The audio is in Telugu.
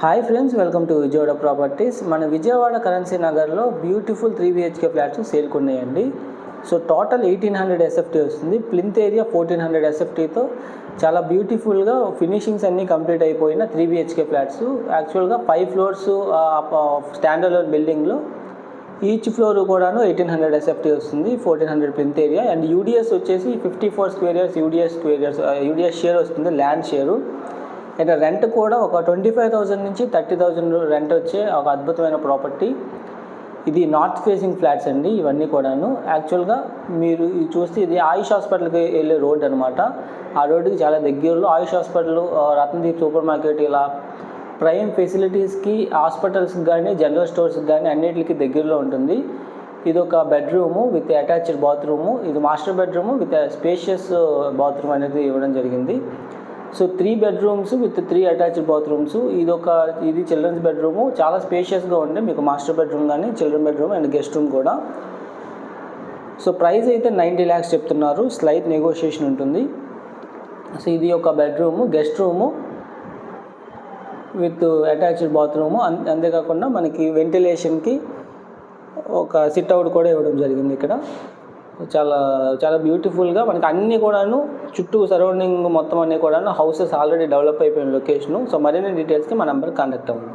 Hi friends, welcome to Vijayawada properties. మన విజయవాడ కరెన్సీ నగర్లో బ్యూటిఫుల్ 3 BHK ఫ్లాట్స్ సేల్కి ఉన్నాయండి. సో టోటల్ 1800 SFT వస్తుంది. ప్లింత్ ఏరియా 1400 SFTతో చాలా బ్యూటిఫుల్గా ఫినిషింగ్స్ అన్నీ కంప్లీట్ అయిపోయిన 3 BHK ఫ్లాట్స్. యాక్చువల్గా 5 ఫ్లోర్స్ స్టాండ్ అలోన్ బిల్డింగ్లో ఈచ్ ఫ్లోర్ కూడాను 1800 SFT వస్తుంది, 1400 ప్లింత్ ఏరియా. అండ్ యూడిఎస్ వచ్చేసి 54 స్క్వేర్ ఇయర్స్ యూడిఎస్ షేర్ వస్తుంది, ల్యాండ్ షేరు. అండ్ రెంట్ కూడా ఒక 25,000 నుంచి 30,000 రెంట్ వచ్చే ఒక అద్భుతమైన ప్రాపర్టీ. ఇది నార్త్ ఫేసింగ్ ఫ్లాట్స్ అండి ఇవన్నీ కూడాను. యాక్చువల్గా మీరు చూస్తే ఇది ఆయుష్ హాస్పిటల్కి వెళ్ళే రోడ్ అనమాట. ఆ రోడ్డుకి చాలా దగ్గరలో ఆయుష్ హాస్పిటల్, రత్నదీప్ సూపర్ మార్కెట్, ఇలా ప్రైమ్ ఫెసిలిటీస్కి, హాస్పిటల్స్కి కానీ జనరల్ స్టోర్స్కి కానీ అన్నిటికీ దగ్గరలో ఉంటుంది. ఇది ఒక బెడ్రూము విత్ అటాచ్డ్ బాత్రూము. ఇది master bedroom with spacious bathroom అనేది ఇవ్వడం జరిగింది. So 3 bedrooms with 3 attached bathrooms. ఇది చిల్డ్రన్స్ బెడ్రూము, చాలా స్పేషియస్గా ఉండే మీకు మాస్టర్ బెడ్రూమ్ కానీ children bedroom and guest room కూడా. సో ప్రైస్ అయితే 90 lakhs చెప్తున్నారు, స్లైట్ నెగోషియేషన్ ఉంటుంది. సో ఇది ఒక bedroom, guest room with attached bathroom. అంతేకాకుండా మనకి వెంటిలేషన్కి ఒక సిట్అవుట్ కూడా ఇవ్వడం జరిగింది ఇక్కడ. చాలా చాలా బ్యూటిఫుల్గా మనకి అన్నీ కూడాను చుట్టూ సరౌండింగ్ మొత్తం అన్నీ కూడాను హౌసెస్ ఆల్రెడీ డెవలప్ అయిపోయిన లొకేషను. సో మరిన్ని డీటెయిల్స్కి మా నెంబర్ కాంటాక్ట్ అవ్వండి.